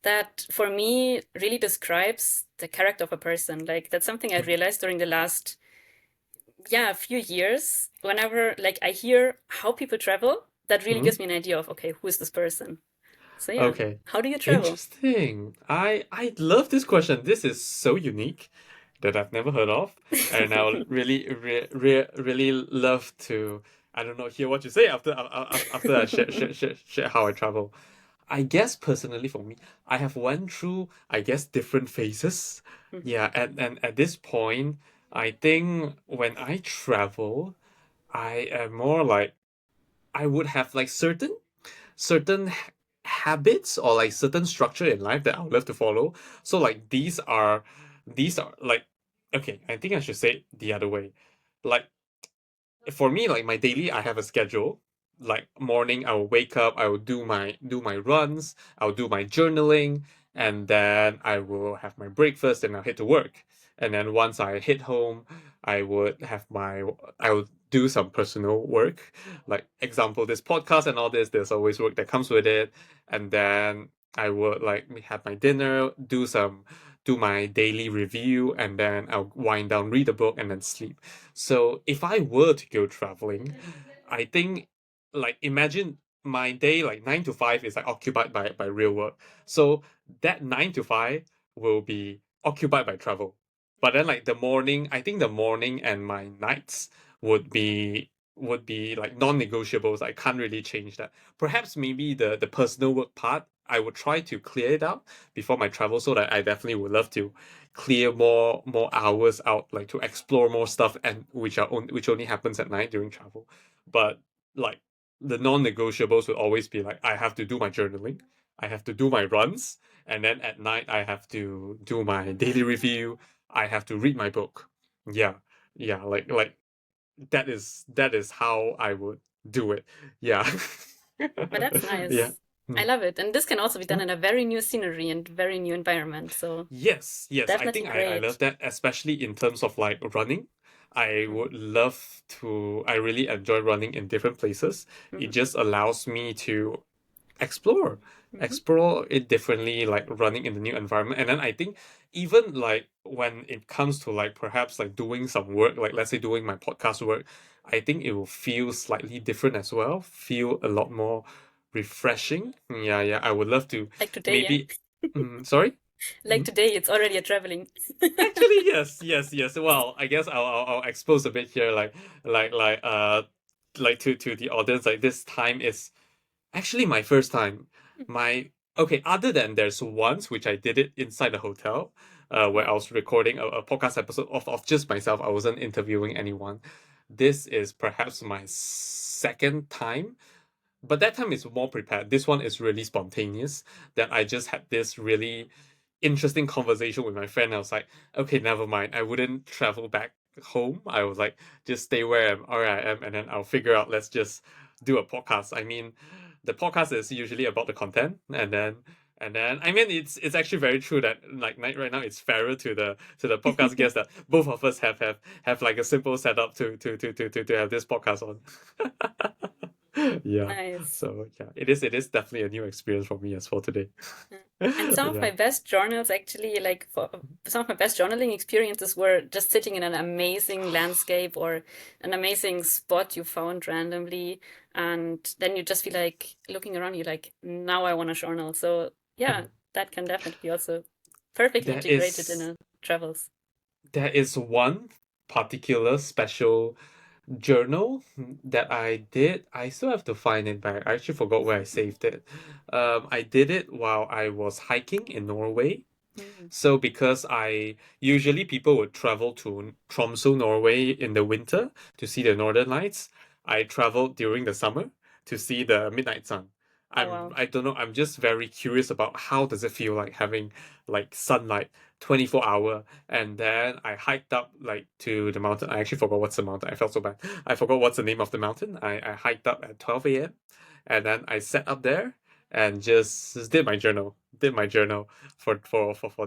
that for me really describes the character of a person. Like that's something I realized during the last, yeah, few years. Whenever like I hear how people travel, that really Mm. gives me an idea of, okay, who is this person? So yeah, Okay. how do you travel? Interesting. I love this question. This is so unique that I've never heard of, and I'll really love to, I don't know, hear what you say after I share how I travel. I guess personally for me, I have went through, I guess, different phases. Mhm. Yeah, and at this point, I think when I travel, I am more like I would have like certain habits or like certain structure in life that I would love to follow. So like these are like okay, I think I should say it the other way. Like for me, like my daily, I have a schedule. Like morning, I will wake up, I will do my runs, I'll do my journaling, and then I will have my breakfast and I'll head to work. And then once I hit home, I would have my I would do some personal work. Like example, this podcast and all this, there's always work that comes with it. And then I would like have my dinner, do my daily review, and then I'll wind down, read a book, and then sleep. So if I were to go traveling, I think like imagine my day like 9 to 5 is like occupied by real work. So that 9 to 5 will be occupied by travel. But then like the morning, I think the morning and my nights would be like non-negotiables. I can't really change that. Perhaps maybe the personal work part, I would try to clear it out before my travel so that I definitely would love to clear more hours out, like to explore more stuff, and which only happens at night during travel. But like the non-negotiables would always be like I have to do my journaling, I have to do my runs, and then at night I have to do my daily review, I have to read my book. Yeah, yeah, like that is how I would do it. Yeah. But that's Yeah. nice. I Mm. love it. And this can also be done Mm. in a very new scenery and very new environment. So Yes, yes, I definitely think I great. love that, especially in terms of like running. I Mhm. would love to, I really enjoy running in different places. It Mhm. just allows me to explore Mhm. explore it differently, like running in the new environment. And then I think even like when it comes to like perhaps like doing some work, like let's say doing my podcast work, I think it will feel slightly different as well, feel a lot more refreshing. Yeah, yeah, I would love to Like today, yeah. maybe sorry. Like today, it's already a traveling. Actually, yes, yes, yes. Well, I guess I'll expose a bit here, like like uh to the audience. Like this time is actually my first time. My okay, other than there's once which I did it inside a hotel, where I was recording a podcast episode of just myself. I wasn't interviewing anyone. This is perhaps my second time, but that time is more prepared. This one is really spontaneous. That I just had this really interesting conversation with my friend. I was like, okay, never mind. I wouldn't travel back home. I was like, just stay where I am, and then I'll figure out. Let's just do a podcast. I mean, the podcast is usually about the content, and then I mean it's actually very true that like right now it's fairer to the podcast guest that both of us have like a simple setup to have this podcast on. Yeah. Nice. So yeah, it is definitely a new experience for me as well today. Yeah. And some of Yeah. my best journals actually, like for some of my best journaling experiences were just sitting in an amazing landscape or an amazing spot you found randomly. And then you just feel like looking around, you're like, now I want to journal. So yeah, that can definitely be also perfectly There integrated in is a travels. there is one particular special journal that I did. I still have to find it back. I actually forgot where I saved it. I did it while I was hiking in Norway. Mm. So because I usually people would travel to Tromsø, Norway in the winter to see the northern lights. I traveled during the summer to see the midnight sun. Oh wow. I don't know, I'm just very curious about how does it feel like having like sunlight 24-hour. And then I hiked up like to the mountain. I actually forgot what's the mountain. I felt so bad. I forgot what's the name of the mountain. I hiked up at 12 a.m. and then I sat up there and just did my journal. Did my journal for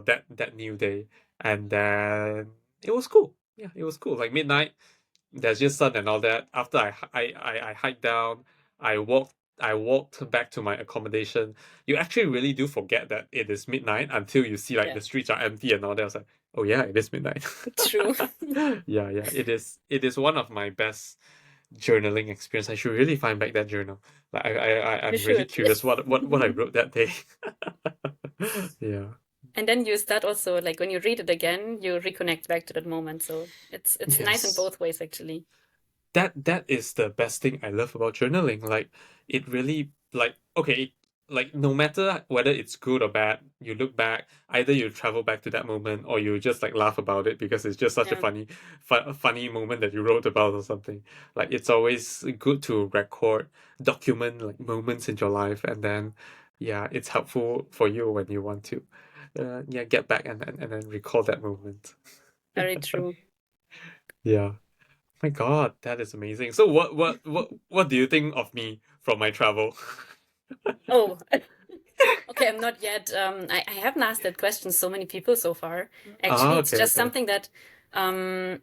that new day. And then it was cool. Yeah, it was cool. Like midnight, there's just sun and all that. After I hiked down, I walked I walked back to my accommodation. You actually really do forget that it is midnight until you see like Yeah, the streets are empty and all that. I was like, oh yeah, it is midnight. true. Yeah, yeah. It is one of my best journaling experience. I should really find back that journal. Like You I'm really should. curious what I wrote that day. Yeah. And then you start also like when you read it again, you reconnect back to that moment. So it's nice in Yes. both ways actually. That is the best thing I love about journaling. Like it really like okay, like no matter whether it's good or bad, you look back, either you travel back to that moment or you just like laugh about it because it's just such a Yeah, funny moment that you wrote about or something. Like it's always good to record, document like moments in your life and then yeah, it's helpful for you when you want to yeah, get back and then recall that moment. very true. Yeah. My God, that is amazing. So what do you think of me from my travel? Oh, okay, I'm not yet. I haven't asked that question so many people so far. Ah, Actually, it's okay, just okay. something that um,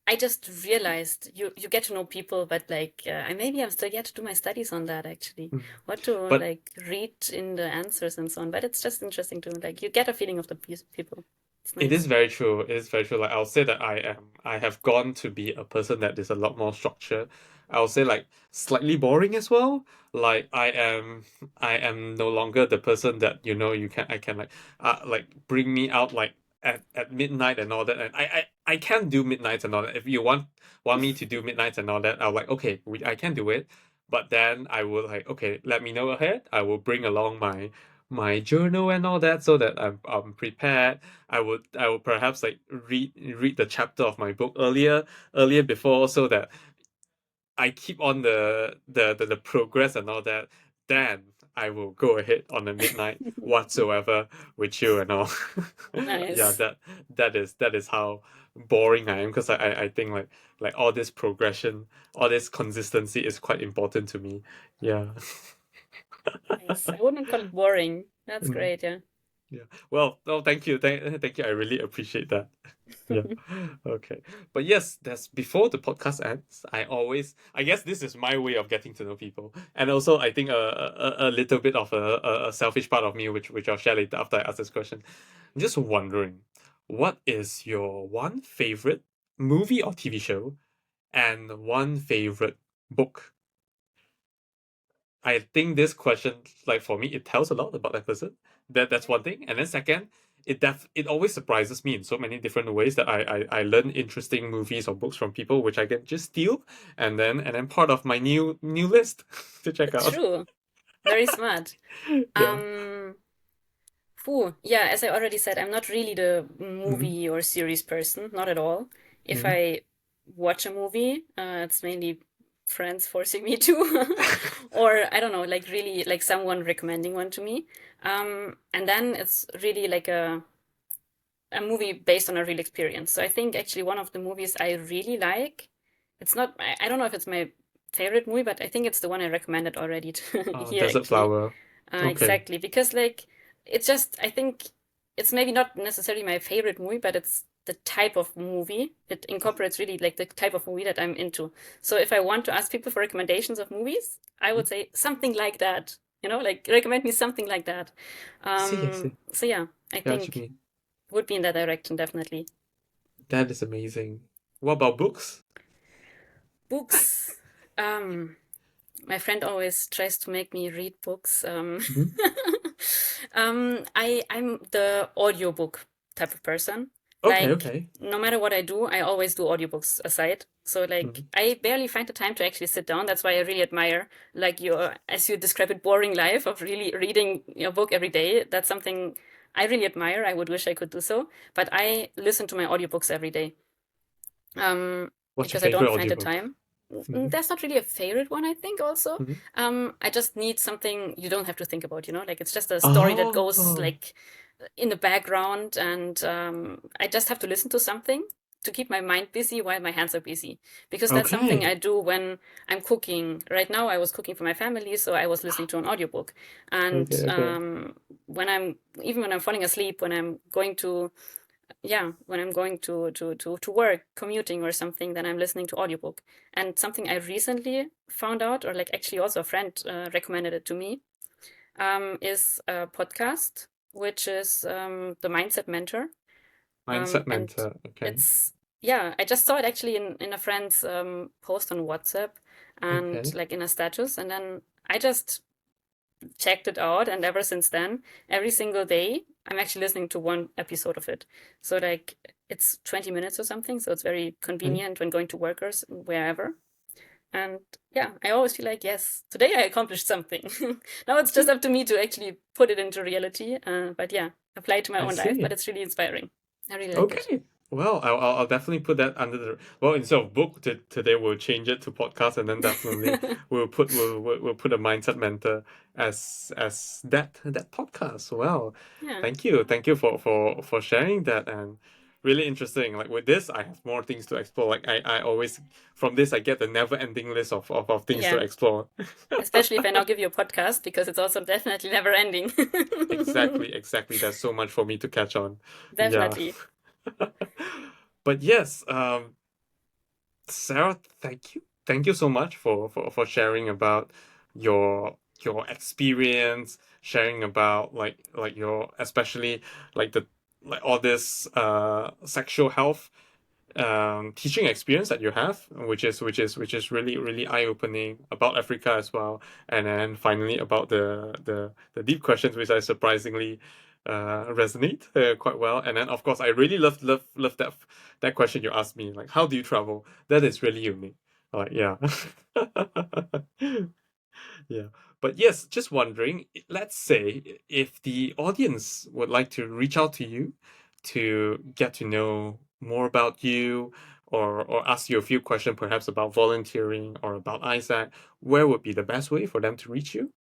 I just realized you get to know people, but like maybe I'm still yet to do my studies on that actually. Mm. What to But like read in the answers and so on. But it's just interesting to like you get a feeling of the people. It's it is nice. very true. It is very true. Like I'll say that I have gone to be a person that is a lot more structured. I'll say like slightly boring as well. Like I am no longer the person that you can I can like bring me out like at midnight and all that. And I can do midnight and all that. If you want me to do midnight and all that, I'll like okay, I can do it. But then I will like okay, let me know ahead. I will bring along my journal and all that so that I'm prepared. I would perhaps like read the chapter of my book earlier before so that I keep on the progress and all that. Then I will go ahead on the midnight whatsoever with you and all. Yeah, Nice. that is how boring I am because I think like all this progression, all this consistency is quite important to me. Yeah. Nice. I wouldn't call it boring. That's Mm. great, yeah. Yeah. Well, no, thank you. Thank you. I really appreciate that. Yeah. Okay. But yes, that's before the podcast ends. I guess this is my way of getting to know people. And also, I think a little bit of a selfish part of me, which I'll share later after I ask this question. I'm just wondering, what is your one favorite movie or TV show and one favorite book? I think this question, like for me, it tells a lot about that person. That's one thing. And then second, it always surprises me in so many different ways that I learn interesting movies or books from people which I can just steal and then part of my new list to check out. True. Very smart. Yeah. Um, yeah, as I already said, I'm not really the Mm-hmm. movie or series person, not at all. If Mm-hmm. I watch a movie, it's mainly friends forcing me to, or I don't know, like really like someone recommending one to me. And then it's really like a movie based on a real experience. So I think actually one of the movies I really like, it's not, I don't know if it's my favorite movie, but I think it's the one I recommended already to here Desert actually. flower. Okay. Exactly, because like it's just I think it's maybe not necessarily my favorite movie, but it's the type of movie. It incorporates really like the type of movie that I'm into. So if I want to ask people for recommendations of movies, I would say something like that. You know, like recommend me something like that. I see. So yeah, I Yeah, what you think mean. would be in that direction definitely. That is amazing. What about books? Books. Um, my friend always tries to make me read books. Mm-hmm. I'm the audiobook type of person. Okay, Like, okay. no matter what I do, I always do audiobooks aside. So, Mm-hmm. like, I barely find the time to actually sit down. That's why I really admire, like, your, as you describe it, boring life of really reading your book every day. That's something I really admire. I would wish I could do so. But I listen to my audiobooks every day, What's your because I don't favorite find the audiobook? time. Hmm. there's not really a favorite one, I think, also. Hmm. I just need something you don't have to think about, like it's just a story that goes Oh, like in the background, and I just have to listen to something to keep my mind busy while my hands are busy. Because that's something okay. I do when I'm cooking. Right now, I was cooking for my family, so I was listening to an audiobook. And Okay, okay. even when I'm falling asleep, when I'm going to when I'm going to work, commuting or something, then I'm listening to audiobook. And something I recently found out, or like actually also a friend recommended it to me, is a podcast, which is the Mindset Mentor. Mindset And mentor. Okay. it's, yeah, I just saw it actually in a friend's post on WhatsApp and Okay. like in a status. And then I just checked it out, and ever since then, every single day, I'm actually listening to one episode of it. So like it's 20 minutes or something, so it's very Okay. convenient when going to work or wherever. And yeah, I always feel like, yes, today I accomplished something. Now it's just up to me to actually put it into reality. But yeah, apply it to my I own life. But see. it's really inspiring. I really like it. Okay. Well, I'll definitely put that under the well instead of book today we'll change it to podcast and then definitely we'll put a mindset mentor as that podcast. Well, Yeah, thank you for sharing that and really interesting. Like with this, I have more things to explore. Like I always from this I get the never ending list of things to yeah. explore. Especially if I now give you a podcast, because it's also definitely never ending. Exactly, exactly. There's so much for me to catch on. Yeah. Definitely. But yes, Sarah, thank you. Thank you so much for sharing about your experience, sharing about like your especially like the like all this sexual health teaching experience that you have, which is really eye-opening about Africa as well. And then finally about the deep questions which I surprisingly resonate quite well. And then of course I really love that question you asked me, like how do you travel? That is really unique. Like yeah. Yeah. But yes, just wondering, let's say if the audience would like to reach out to you to get to know more about you or ask you a few questions perhaps about volunteering or about Isaac, where would be the best way for them to reach you?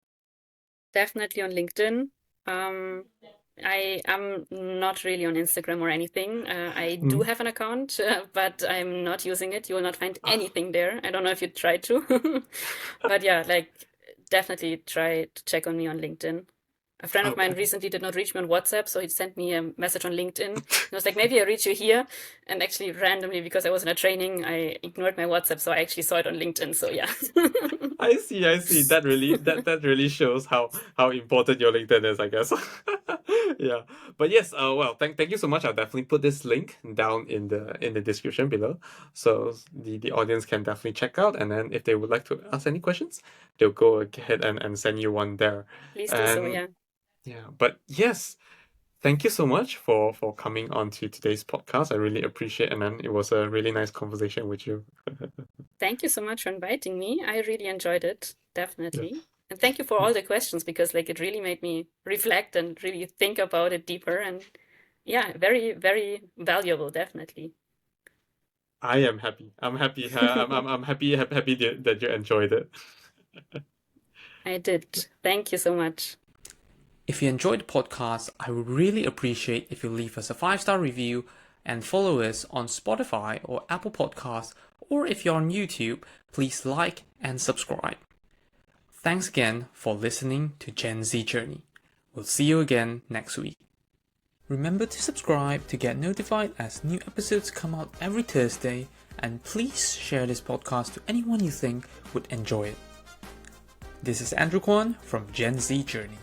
Definitely on LinkedIn. Um, I am not really on Instagram or anything. I do Mm. have an account, but I'm not using it. You will not find Ah, anything there. I don't know if you tried to, but yeah, like definitely try to check on me on LinkedIn. A friend of mine okay. recently did not reach me on WhatsApp, so he sent me a message on LinkedIn. And I was like, maybe I reach you here. And actually, randomly, because I was in a training, I ignored my WhatsApp, so I actually saw it on LinkedIn. So yeah. I see, I see. That really shows how important your LinkedIn is, I guess. Yeah. But yes, well, thank you so much. I'll definitely put this link down in the description below. So the audience can definitely check out and then if they would like to ask any questions, they'll go ahead and send you one there. Please do so, And yeah. yeah, but yes, thank you so much for coming on to today's podcast. I really appreciate and then it was a really nice conversation with you. Thank you so much for inviting me. I really enjoyed it, Yeah. definitely. And thank you for all the questions, because like it really made me reflect and really think about it deeper, and yeah, very, very valuable, definitely. I am happy. I'm happy. I'm happy that you enjoyed it. I did. Thank you so much. If you enjoyed the podcast, I would really appreciate if you leave us a 5-star review and follow us on Spotify or Apple Podcasts, or if you're on YouTube, please like and subscribe. Thanks again for listening to Gen Z Journey. We'll see you again next week. Remember to subscribe to get notified as new episodes come out every Thursday, and please share this podcast to anyone you think would enjoy it. This is Andrew Kwan from Gen Z Journey.